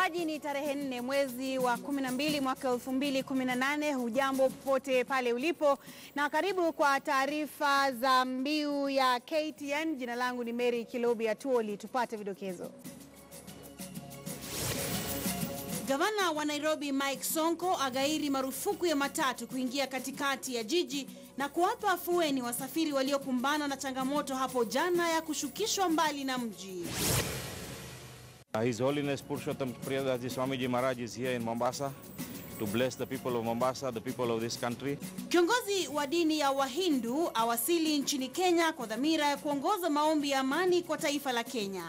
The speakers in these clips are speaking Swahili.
Mtazamaji, ni tarehe 4 mwezi wa 12 mwaka 2018. Hujambo popote pale ulipo na karibu kwa taarifa za MBIU ya KTN. Jina langu ni Mary Kilobi Atuoli. Tupate vidokezo. Gavana wa Nairobi Mike Sonko agairi marufuku ya matatu kuingia katikati ya jiji na kuwapa afueni wasafiri waliokumbana na changamoto hapo jana ya kushukishwa mbali na mji. His Holiness Purushottam Priyadas Swamiji Maharaj is here in Mombasa to bless the people of Mombasa, the people of this country. Kiongozi wa dini ya Wahindu awasili nchini Kenya kwa dhamira ya kuongoza maombi ya amani kwa taifa la Kenya.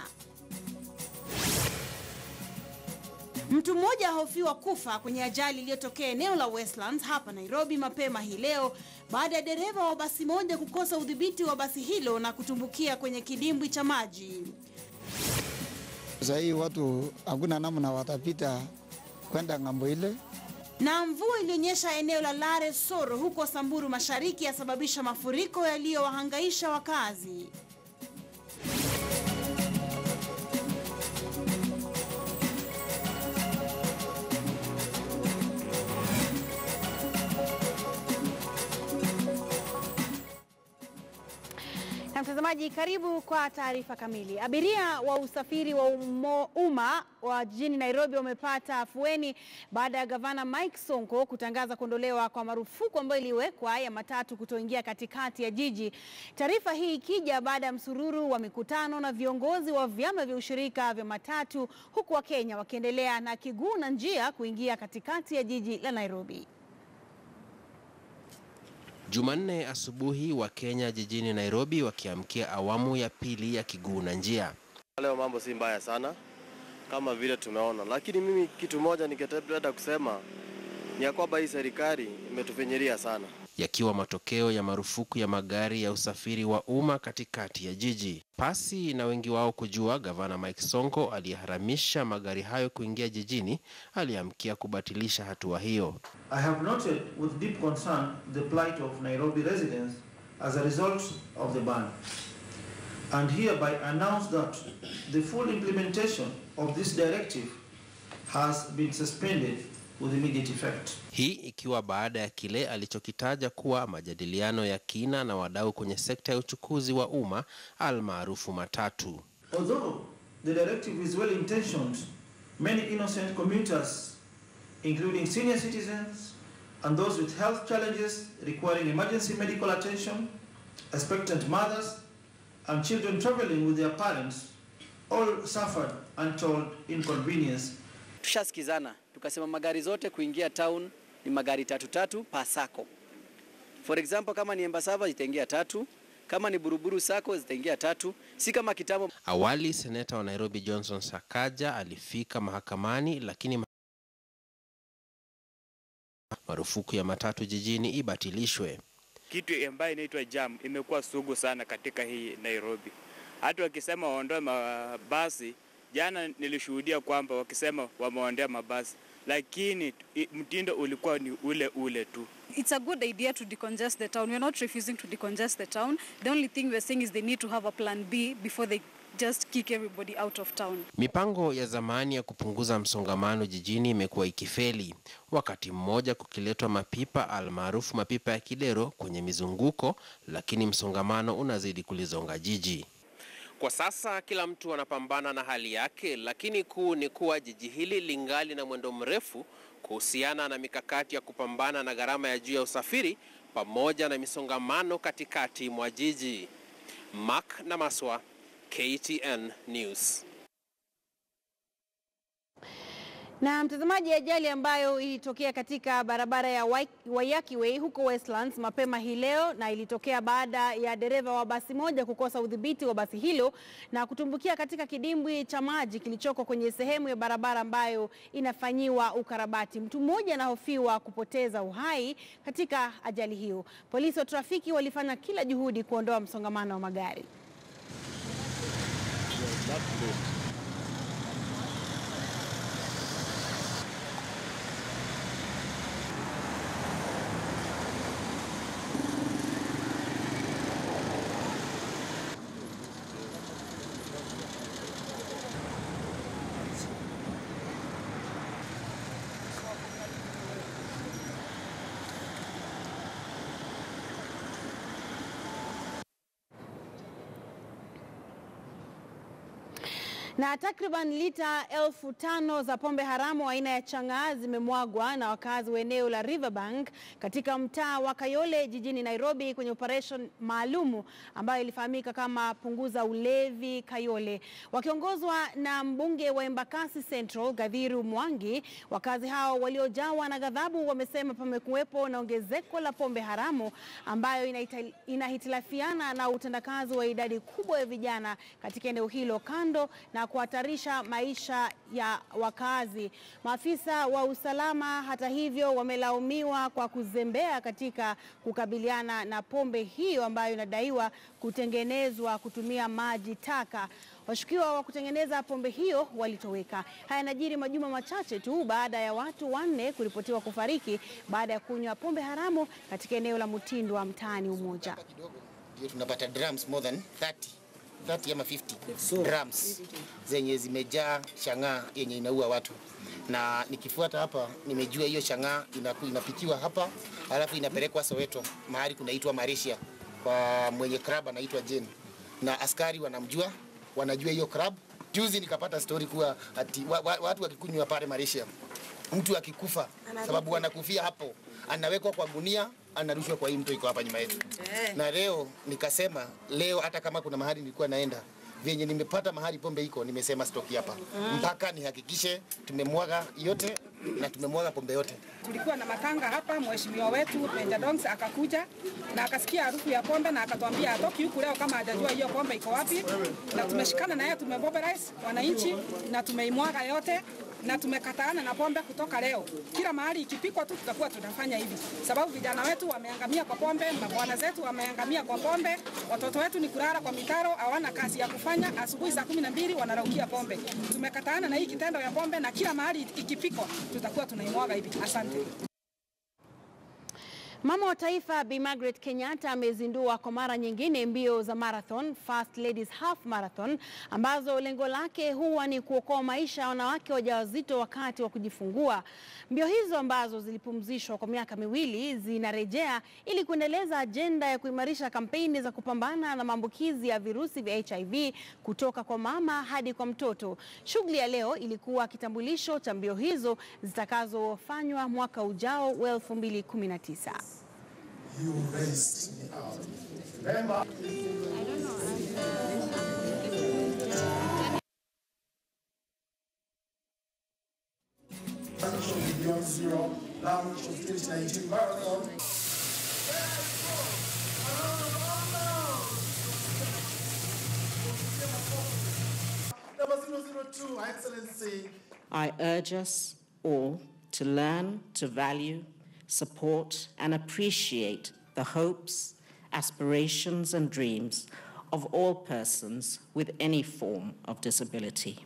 Mtu mmoja hofiwa kufa kwenye ajali iliyotokea eneo la Westlands hapa Nairobi mapema hii leo baada ya dereva wa basi moja kukosa udhibiti wa basi hilo na kutumbukia kwenye kidimbwi cha maji. Sasa hii watu hakuna namna watapita kwenda ngambo ile. Na mvua ilionyesha eneo la Lare Soro huko Samburu Mashariki yasababisha mafuriko yaliyowahangaisha wakazi. Na mtazamaji, karibu kwa taarifa kamili. Abiria wa usafiri wa umma wa jijini Nairobi wamepata afueni baada ya gavana Mike Sonko kutangaza kuondolewa kwa marufuku ambayo iliwekwa ya matatu kutoingia katikati ya jiji. Taarifa hii ikija baada ya msururu wa mikutano na viongozi wa vyama vya ushirika vya matatu huku wa Kenya wakiendelea na kiguu na njia kuingia katikati ya jiji la Nairobi. Jumanne asubuhi wa Kenya jijini Nairobi wakiamkia awamu ya pili ya kiguu na njia. Leo mambo si mbaya sana kama vile tumeona, lakini mimi kitu moja ningetaka kusema ni kwamba hii serikali imetufinyiria sana. Yakiwa matokeo ya marufuku ya magari ya usafiri wa umma katikati ya jiji. Pasi na wengi wao kujua gavana Mike Sonko aliyeharamisha magari hayo kuingia jijini aliamkia kubatilisha hatua hiyo. I have noted with deep concern the plight of Nairobi residents as a result of the ban, and hereby announce that the full implementation of this directive has been suspended with immediate effect. Hii ikiwa baada ya kile alichokitaja kuwa majadiliano ya kina na wadau kwenye sekta ya uchukuzi wa umma almaarufu matatu. Although the directive is well intentioned, many innocent commuters, including senior citizens and those with health challenges requiring emergency medical attention, expectant mothers and children traveling with their parents, all suffered untold inconvenience. Tushasikizana tukasema magari zote kuingia town ni magari tatu pasako. For example, kama ni Embasava zitaingia 3, kama ni Buruburu Sako zitaingia 3, si kama kitambo. Awali seneta wa Nairobi Johnson Sakaja alifika mahakamani, lakini marufuku ya matatu jijini ibatilishwe. Kitu ambayo inaitwa jam imekuwa sugu sana katika hii Nairobi. Hata wakisema waondoe mabasi, jana nilishuhudia kwamba wakisema wameondoa mabasi, lakini mtindo ulikuwa ni ule tu. It's a good idea to decongest the town. We're not refusing to decongest the town. The only thing we're saying is they need to have a plan B before they just kick everybody out of town. Mipango ya zamani ya kupunguza msongamano jijini imekuwa ikifeli. Wakati mmoja kukiletwa mapipa almaarufu mapipa ya kidero kwenye mizunguko, lakini msongamano unazidi kulizonga jiji. Kwa sasa kila mtu anapambana na hali yake, lakini kuu ni kuwa jiji hili lingali na mwendo mrefu kuhusiana na mikakati ya kupambana na gharama ya juu ya usafiri pamoja na misongamano katikati mwa jiji. Mark na Maswa, KTN News. Na mtazamaji, ajali ambayo ilitokea katika barabara ya Waiyaki Way huko Westlands mapema hii leo na ilitokea baada ya dereva wa basi moja kukosa udhibiti wa basi hilo na kutumbukia katika kidimbwi cha maji kilichoko kwenye sehemu ya barabara ambayo inafanyiwa ukarabati. Mtu mmoja anahofiwa kupoteza uhai katika ajali hiyo. Polisi wa trafiki walifanya kila juhudi kuondoa msongamano wa magari. Na takriban lita 5,000 za pombe haramu aina ya chang'aa zimemwagwa na wakazi wa eneo la Riverbank katika mtaa wa Kayole jijini Nairobi kwenye operation maalumu ambayo ilifahamika kama Punguza Ulevi Kayole. Wakiongozwa na mbunge wa Embakasi Central Gadhiru Mwangi, wakazi hao waliojawa na ghadhabu wamesema pamekuwepo na ongezeko la pombe haramu ambayo inahitilafiana na utendakazi wa idadi kubwa ya vijana katika eneo hilo, kando na kuhatarisha maisha ya wakazi. Maafisa wa usalama hata hivyo wamelaumiwa kwa kuzembea katika kukabiliana na pombe hiyo ambayo inadaiwa kutengenezwa kutumia maji taka. Washukiwa wa kutengeneza pombe hiyo walitoweka. Haya yanajiri majuma machache tu baada ya watu 4 kuripotiwa kufariki baada ya kunywa pombe haramu katika eneo la Mutindwa mtaani Umoja. Ndio tunapata drums more than 30 ama 50 drums zenye zimejaa chang'aa yenye inaua watu. Na nikifuata hapa nimejua hiyo chang'aa inapikiwa hapa alafu inapelekwa Soweto mahali kunaitwa Malaysia kwa mwenye club anaitwa Jane. Na askari wanamjua, wanajua hiyo club. Juzi nikapata story kuwa ati watu wakikunywa pale Malaysia, mtu akikufa sababu wanakufia hapo, anawekwa kwa gunia, anarushwa kwa hii mto iko hapa nyuma yetu. Na leo nikasema leo hata kama kuna mahali nilikuwa naenda venye nimepata mahali pombe iko, nimesema stoki hapa mpaka nihakikishe tumemwaga yote na tumemwaga pombe yote. Tulikuwa na matanga hapa, mheshimiwa wetu Benja Dongs akakuja na akasikia harufu ya pombe na akatuambia atoki huku leo kama hajajua hiyo pombe iko wapi, na tumeshikana na yeye, tumemobilize wananchi na tumeimwaga yote na tumekataana na pombe kutoka leo. Kila mahali ikipikwa tu tutakuwa tunafanya hivi, sababu vijana wetu wameangamia kwa pombe, mabwana zetu wameangamia kwa pombe, watoto wetu ni kulala kwa mitaro, hawana kazi ya kufanya, asubuhi saa 12 wanaraukia pombe. Tumekataana na hii kitendo ya pombe na kila mahali ikipikwa tutakuwa tunaimwaga hivi. Asante. Mama wa Taifa Bi Margaret Kenyatta amezindua kwa mara nyingine mbio za marathon, First Ladies Half Marathon, ambazo lengo lake huwa ni kuokoa maisha ya wanawake wajawazito wakati wa kujifungua. Mbio hizo ambazo zilipumzishwa kwa miaka 2 zinarejea ili kuendeleza ajenda ya kuimarisha kampeni za kupambana na maambukizi ya virusi vya HIV kutoka kwa mama hadi kwa mtoto. Shughuli ya leo ilikuwa kitambulisho cha mbio hizo zitakazofanywa mwaka ujao wa 2019. You raised me out. Remember? I don't know. Beyond Zero launch of 2019 marathon. Number 002, Excellency. I urge us all to learn to value, support and appreciate the hopes, aspirations and dreams of all persons with any form of disability.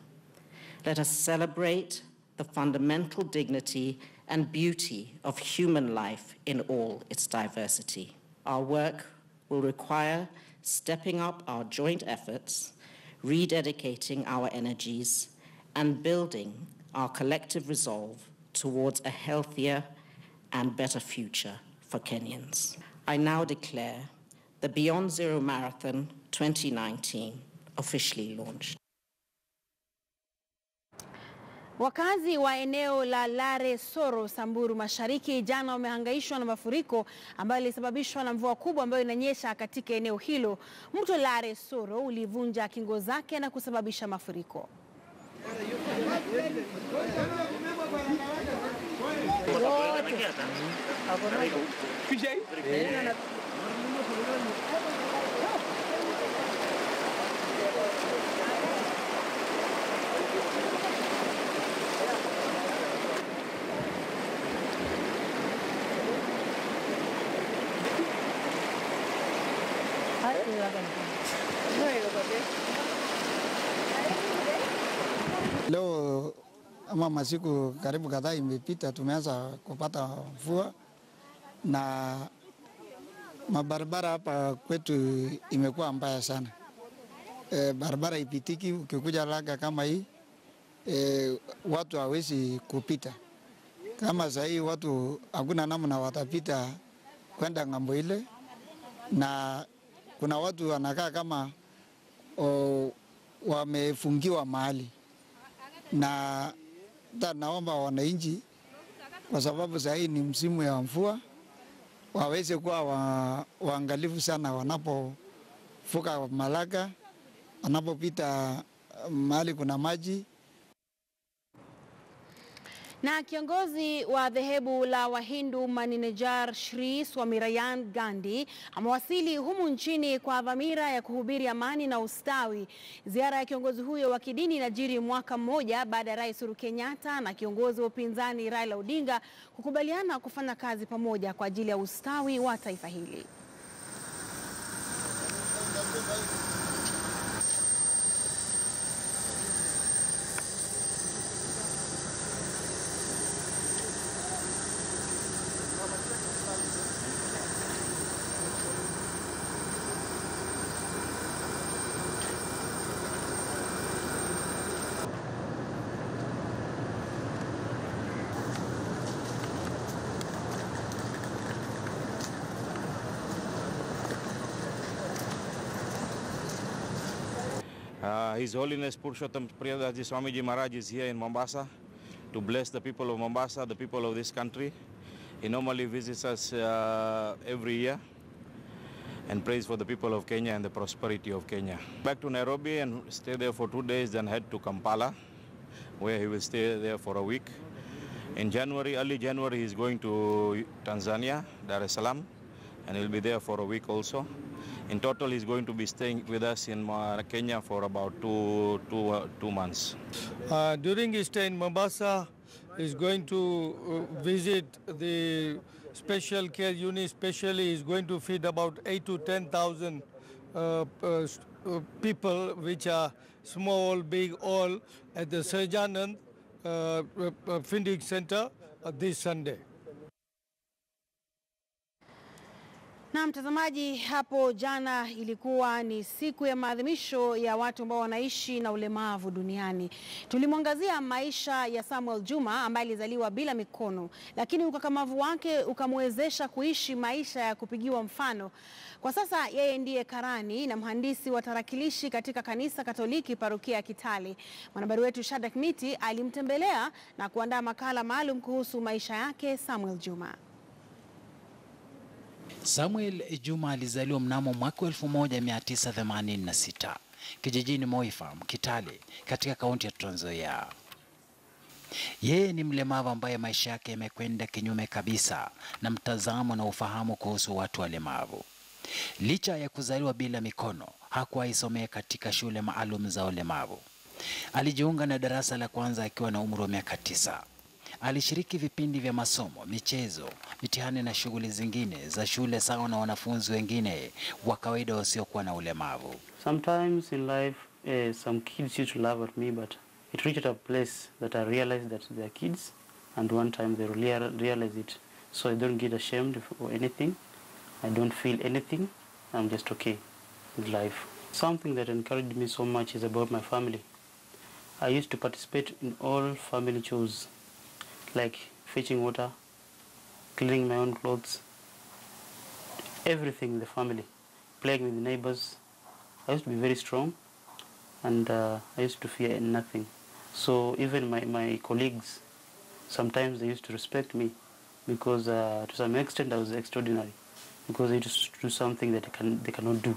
Let us celebrate the fundamental dignity and beauty of human life in all its diversity. Our work will require stepping up our joint efforts, rededicating our energies, and building our collective resolve towards a healthier and better future for Kenyans. I now declare the Beyond Zero Marathon 2019 officially launched. Wakazi wa eneo la Lare Soro, Samburu Mashariki jana wamehangaishwa na mafuriko ambayo ilisababishwa na mvua kubwa ambayo inanyesha katika eneo hilo. Mto Lare Soro ulivunja kingo zake na kusababisha mafuriko. Leo ama masiku karibu kadhaa imepita, tumeanza kupata mvua na mabarabara hapa kwetu imekuwa mbaya sana. Barabara ipitiki, ukikuja laga kama hii watu hawezi kupita. Kama sasa hii watu hakuna namna watapita kwenda ngambo ile, na kuna watu wanakaa kama wamefungiwa mahali, na naomba wananchi, kwa sababu sasa hii ni msimu ya mvua, waweze kuwa waangalifu sana wanapovuka Malaka, wanapopita mahali kuna maji. Na kiongozi wa dhehebu la Wahindu Maninejar Shri Swamirayan Gandhi amewasili humu nchini kwa dhamira ya kuhubiri amani na ustawi. Ziara ya kiongozi huyo wa kidini inajiri mwaka mmoja baada ya Rais Uhuru Kenyatta na kiongozi wa upinzani Raila Odinga kukubaliana kufanya kazi pamoja kwa ajili ya ustawi wa taifa hili. His Holiness Purushottam Priyadaji Swamiji Maharaj is here in Mombasa to bless the people of Mombasa, the people of this country. He normally visits us every year and prays for the people of Kenya and the prosperity of Kenya. Back to Nairobi and stay there for 2 days, then head to Kampala, where he will stay there for a week. In January, early January, he's going to Tanzania, Dar es Salaam, and he'll be there for a week also. In total, he's going to be staying with us in Kenya for about two months. During his stay in Mombasa, he's going to visit the special care unit. Especially, he's going to feed about 8,000 to 10,000 people, which are small, big, all at the Sajanand Feeding Center this Sunday. Na mtazamaji, hapo jana ilikuwa ni siku ya maadhimisho ya watu ambao wanaishi na ulemavu duniani. Tulimwangazia maisha ya Samuel Juma ambaye alizaliwa bila mikono, lakini ukakamavu wake ukamwezesha kuishi maisha ya kupigiwa mfano. Kwa sasa yeye ndiye karani na mhandisi wa tarakilishi katika kanisa Katoliki parokia ya Kitale. Mwanahabari wetu Shadrack Miti alimtembelea na kuandaa makala maalum kuhusu maisha yake Samuel Juma. Samuel Juma alizaliwa mnamo mwaka 1986 kijijini Moi Farm, Kitale, katika kaunti ya Trans Nzoia. Yeye ni mlemavu ambaye maisha yake yamekwenda kinyume kabisa na mtazamo na ufahamu kuhusu watu walemavu. Licha ya kuzaliwa bila mikono, hakuwahi somea katika shule maalum za ulemavu. Alijiunga na darasa la kwanza akiwa na umri wa miaka 9. Alishiriki vipindi vya masomo, michezo, mitihani na shughuli zingine za shule sawa na wanafunzi wengine wa kawaida wasiokuwa na ulemavu. Sometimes in life, some kids used to laugh at me, but it reached a place that I realized that they are kids, and one time they realize it. So I don't get ashamed for anything. I don't feel anything. I'm just okay with life. Something that encouraged me so much is about my family. I used to participate in all family chores, like fetching water, cleaning my own clothes, everything in the family, playing with the neighbors. I used to be very strong, and I used to fear nothing. So even my colleagues, sometimes they used to respect me because to some extent I was extraordinary, because I used to do something that they cannot do.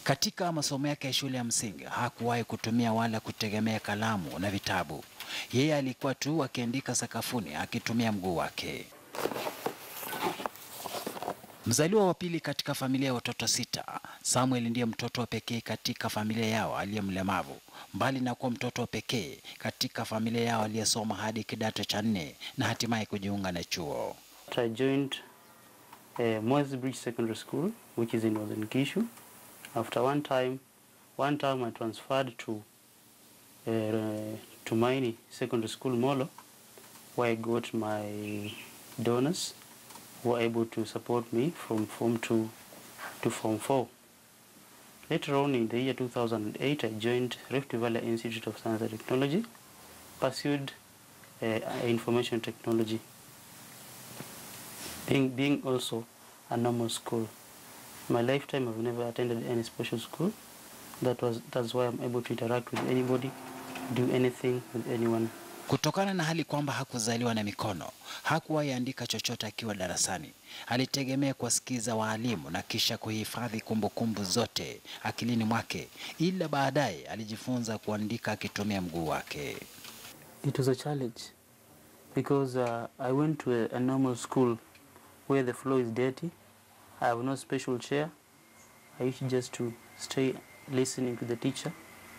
Katika masomo yake ya shule ya msingi hakuwahi kutumia wala kutegemea kalamu na vitabu. Yeye alikuwa tu akiandika sakafuni akitumia mguu wake. Mzaliwa wa pili katika familia ya watoto 6, Samuel ndiye mtoto wa pekee katika familia yao aliye mlemavu, mbali na kuwa mtoto wa pekee katika familia yao aliyesoma hadi kidato cha 4 na hatimaye kujiunga na chuo. I joined Mombasa Bridge Secondary School, which is in Northern Kishu. After one time I transferred to Tumaini Secondary School, Molo, where I got my donors who were able to support me from Form 2 to Form 4. Later on in the year 2008, I joined Rift Valley Institute of Science and Technology, pursued information technology, being also a normal school. In my lifetime, I've never attended any special school That's why I'm able to interact with anybody, do anything with anyone. Kutokana na hali kwamba hakuzaliwa na mikono, hakuwahi andika chochote akiwa darasani. Alitegemea kuwasikiza waalimu na kisha kuhifadhi kumbukumbu zote akilini mwake, ila baadaye alijifunza kuandika akitumia mguu wake. It was a challenge because I went to a normal school where the floor is dirty. I have no special chair. I used just to stay listening to the teacher,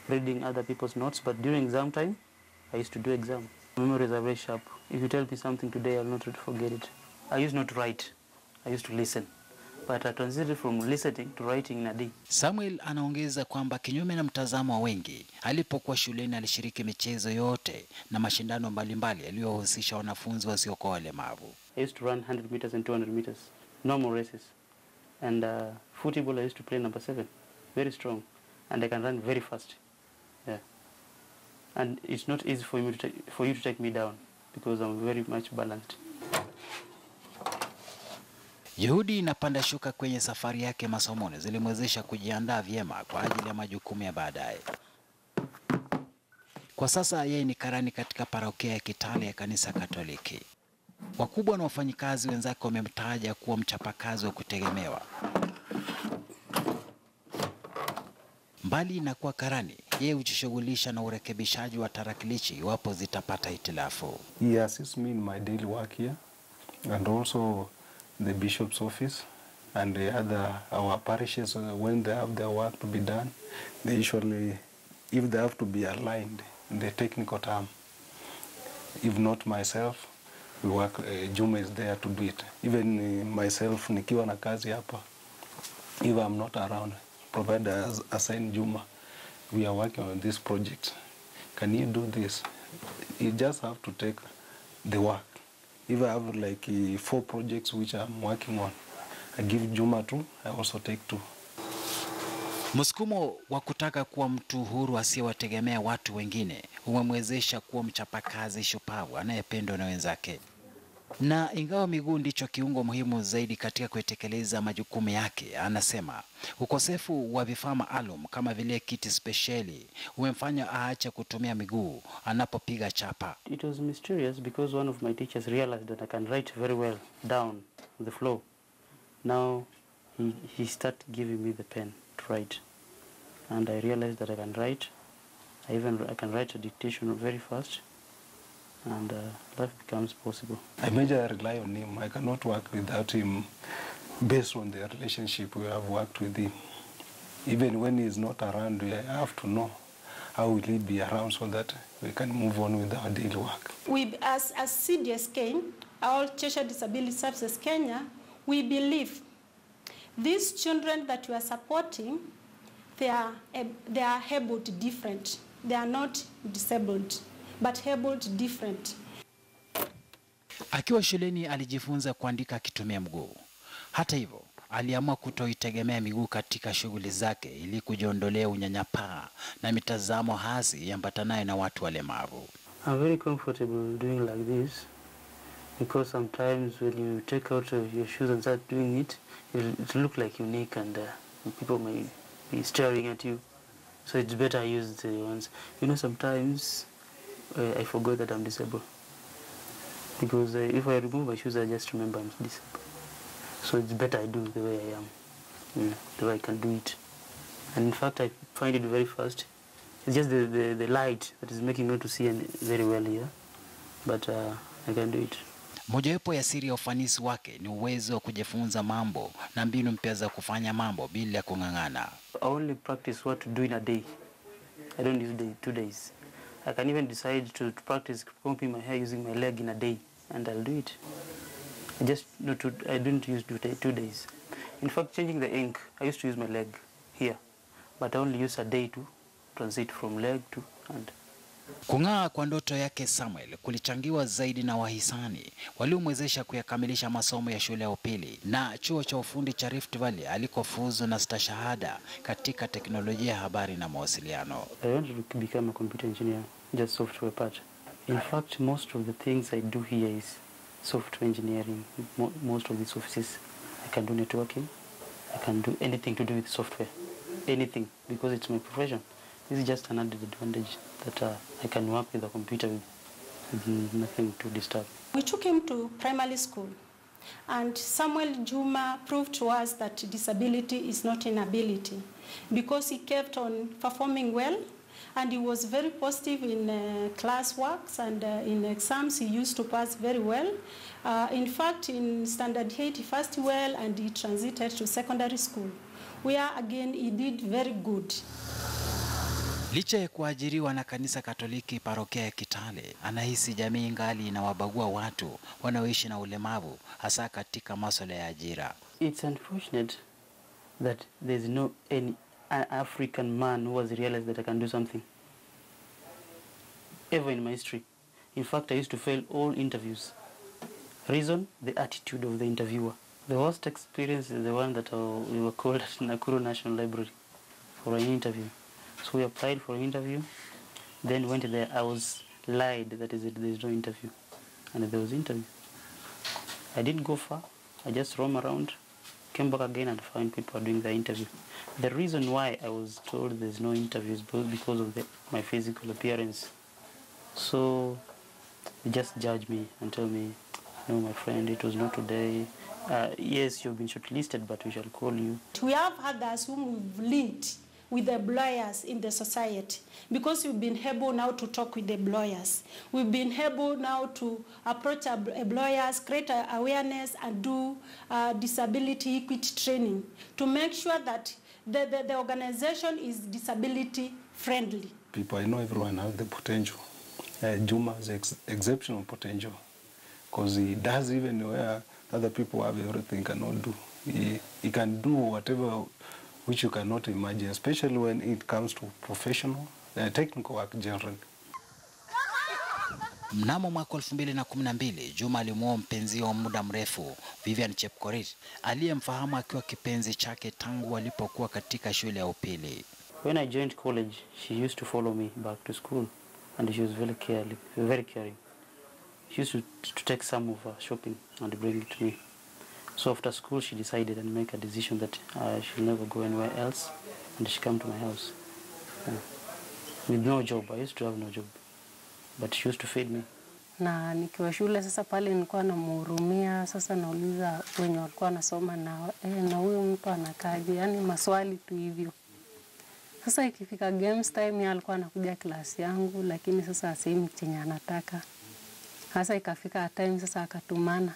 reading other people's notes, but during exam time, I used to do exam. Memories are very sharp. If you tell me something today, I'll not forget it. I used not to write. I used to listen. But I transited from listening to writing in a day. Samuel anaongeza kwamba kinyume na mtazamo wa wengi, alipokuwa shuleni alishiriki michezo yote na mashindano mbalimbali yaliyohusisha wanafunzi wasiokuwa walemavu. I used to run 100 meters and 200 meters, normal races. And football, I used to play number 7, very strong. And I can run very fast. Yeah. And it's not easy for you to take me down because I'm very much balanced. Juhudi na panda shuka kwenye safari yake masomoni zilimwezesha kujiandaa vyema kwa ajili ya majukumu ya baadaye. Kwa sasa yeye ni karani katika parokia ya Kitale ya kanisa Katoliki. Wakubwa na wafanyikazi wenzake wamemtaja kuwa mchapakazi wa kutegemewa. Mbali na kuwa karani, yeye hujishughulisha na urekebishaji wa tarakilishi iwapo zitapata hitilafu. He assists me in my daily work here and also the bishop's office and the our parishes when they have their work to be done. They usually, if they have to be aligned in the technical term, if not myself, we work, Juma is there to do it. Even myself, nikiwa na kazi hapa, if I'm not around, provider assign Juma, we are working on this project. Can you do this? You just have to take the work. If I have like 4 projects which I'm working on, I give Juma 2, I also take 2. Msukumo wa kutaka kuwa mtu huru asiyewategemea watu wengine umemwezesha kuwa mchapakazi shupavu anayependwa na wenzake. Na ingawa miguu ndicho kiungo muhimu zaidi katika kutekeleza majukumu yake, anasema ukosefu wa vifaa maalum kama vile kiti spesheli umemfanya aache kutumia miguu anapopiga chapa. It was mysterious because one of my teachers realized that I can write very well down on the floor. Now he started giving me the pen to write, and I realized that I can write. I can write a dictation very fast. And life becomes possible. I majorly rely on him. I cannot work without him based on the relationship we have worked with him. Even when he's not around, I have to know how will he be around so that we can move on with our daily work. As CDSK, our Cheshire Disability Services Kenya, we believe these children that we are supporting, they are able to different. They are not disabled, but able to different. Akiwa shuleni alijifunza kuandika akitumia mguu. Hata hivyo, aliamua kutoitegemea miguu katika shughuli zake ili kujiondolea unyanyapaa na mitazamo hasi ambatanayo na watu walemavu. I'm very comfortable doing like this because sometimes when you take out your shoes and start doing it, it look like unique and people may be staring at you. So it's better I use the ones. You know, sometimes I forgot that I'm disabled. Because if I remove my shoes, I just remember I'm disabled. So it's better I do the way I am, the way I can do it. And in fact, I find it very fast. It's just the light that is making me to see very well here. But I can do it. Mojawapo ya siri ya ufanisi wake ni uwezo wa kujifunza mambo na mbinu mpya za kufanya mambo bila kung'ang'ana. I only practice what to do in a day. I don't use 2 days. I can even decide to practice combing my hair using my leg in a day, and I'll do it. I don't use 2 days. In fact, changing the ink, I used to use my leg here, but I only use a day to transit from leg to hand. Kung'aa kwa ndoto yake Samuel kulichangiwa zaidi na wahisani waliomwezesha kuyakamilisha masomo ya shule ya upili na chuo cha ufundi cha Rift Valley alikofuzu na stashahada katika teknolojia ya habari na mawasiliano. I wanted to become a computer engineer, just software part. In fact, most of the things I do here is software engineering. Most of these offices, I can do networking. I can do anything to do with software. anything because it's my profession. This is just an added advantage that I can work with the computer with nothing to disturb. We took him to primary school, and Samuel Juma proved to us that disability is not inability, because he kept on performing well, and he was very positive in class works, and in exams he used to pass very well. In fact, in Standard 8 he passed well, and he transited to secondary school, where again he did very good. Licha ya kuajiriwa na kanisa Katoliki parokia ya Kitale, anahisi jamii ngali inawabagua watu wanaoishi na ulemavu, hasa katika masuala ya ajira. It's unfortunate that there's no any African man who has realized that I can do something ever in my history. In fact, I used to fail all interviews. Reason? The attitude of the interviewer. The worst experience is the one that we were called at Nakuru National Library for an interview. So we applied for an interview, then went there. I was lied that there's no interview, and there was interview. I didn't go far. I just roam around, came back again and found people doing the interview. The reason why I was told there's no interviews was because of my physical appearance. So they just judge me and tell me, no, my friend, it was not today. Yes, you've been shortlisted, but we shall call you. We have others whom we've linked with the employers in the society, because we've been able now to talk with the employers. We've been able now to approach employers, create awareness, and do disability equity training to make sure that the organization is disability friendly. People, I know everyone has the potential. Juma has exceptional potential, because he does even where other people have everything cannot do. He can do whatever which you cannot imagine, especially when it comes to professional, technical work generally. Mnamo mwaka 2012, Juma alimuoa mpenzi wa muda mrefu, Vivian Chepkorit, aliyemfahamu akiwa kipenzi chake tangu walipokuwa katika shule ya upili. When I joined college, she used to follow me back to school, and she was very caring. She used to take some of her shopping and bring it to me. So after school, she decided and make a decision that she'll never go anywhere else, and she came to my house. With no job. I used to have no job, but she used to feed me. Na nikiwa shule sasa pale nilikuwa namhurumia, sasa nauliza wenye walikuwa nasoma na huyu mtu anakaje, yani maswali tu hivyo. Sasa ikifika games time yeye alikuwa anakuja klasi yangu, lakini sasa asemi chenye anataka. Sasa ikafika time sasa akatumana,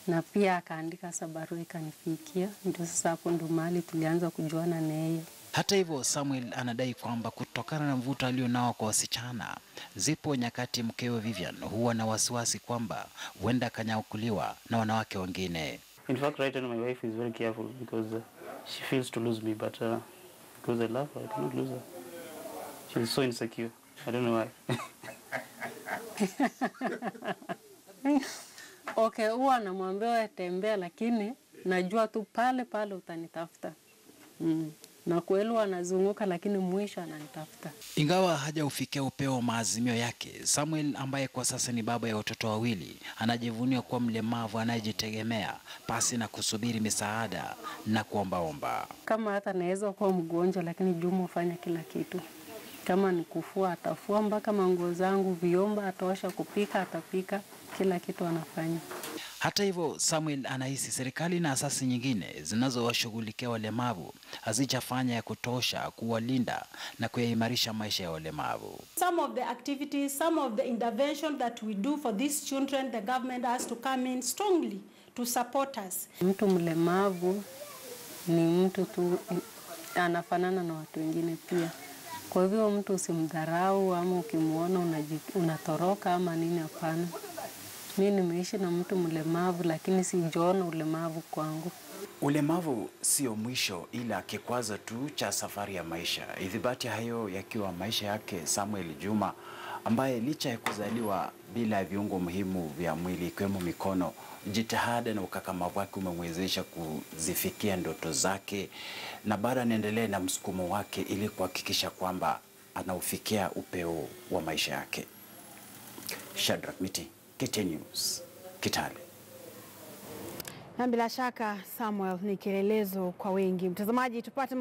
na pia akaandika barua ikanifikia, ndio sasa hapo ndo mahali tulianza kujuana na yeye. Hata hivyo, Samuel anadai kwamba kutokana na mvuto alionao kwa wasichana, zipo nyakati mkewe Vivian huwa na wasiwasi kwamba huenda akanyakuliwa na wanawake wengine. In fact, right now my wife is very careful because she feels to lose me, but because I love her, I cannot lose her. She's so insecure. I don't know why. Okay, huwa namwambia wewe tembea, lakini najua tu pale pale utanitafuta. Na kweli anazunguka, lakini mwisho ananitafuta. Ingawa hajaufikia upeo wa maazimio yake, Samuel ambaye kwa sasa ni baba ya watoto wawili, anajivunia kuwa mlemavu anayejitegemea pasi na kusubiri misaada na kuombaomba. Kama hata naweza kuwa mgonjwa, lakini Juma hufanya kila kitu. Kama ni kufua atafua, mpaka manguo zangu, viomba atosha, kupika atapika, kila kitu anafanya. Hata hivyo, Samuel anahisi serikali na asasi nyingine zinazowashughulikia walemavu hazijafanya ya kutosha kuwalinda na kuimarisha maisha ya walemavu. Some of the activities, some of the intervention that we do for these children, the government has to come in strongly to support us. Mtu mlemavu ni mtu tu, anafanana na watu wengine pia. Kwa hivyo mtu usimdharau, ama ukimuona unatoroka ama nini, hapana. Mimi nimeishi na mtu mlemavu, lakini sijaona ulemavu kwangu. Ulemavu sio mwisho, ila kikwazo tu cha safari ya maisha. Idhibati hayo yakiwa maisha yake Samuel Juma, ambaye licha ya kuzaliwa bila viungo muhimu vya mwili ikiwemo mikono, jitihada na ukakamavu wake umemwezesha kuzifikia ndoto zake, na bado anaendelea na msukumo wake ili kuhakikisha kwamba anaufikia upeo wa maisha yake. Shadrack Miti, KTN News, Kitale. Na bila shaka Samuel ni kielelezo kwa wengi. Mtazamaji, tupate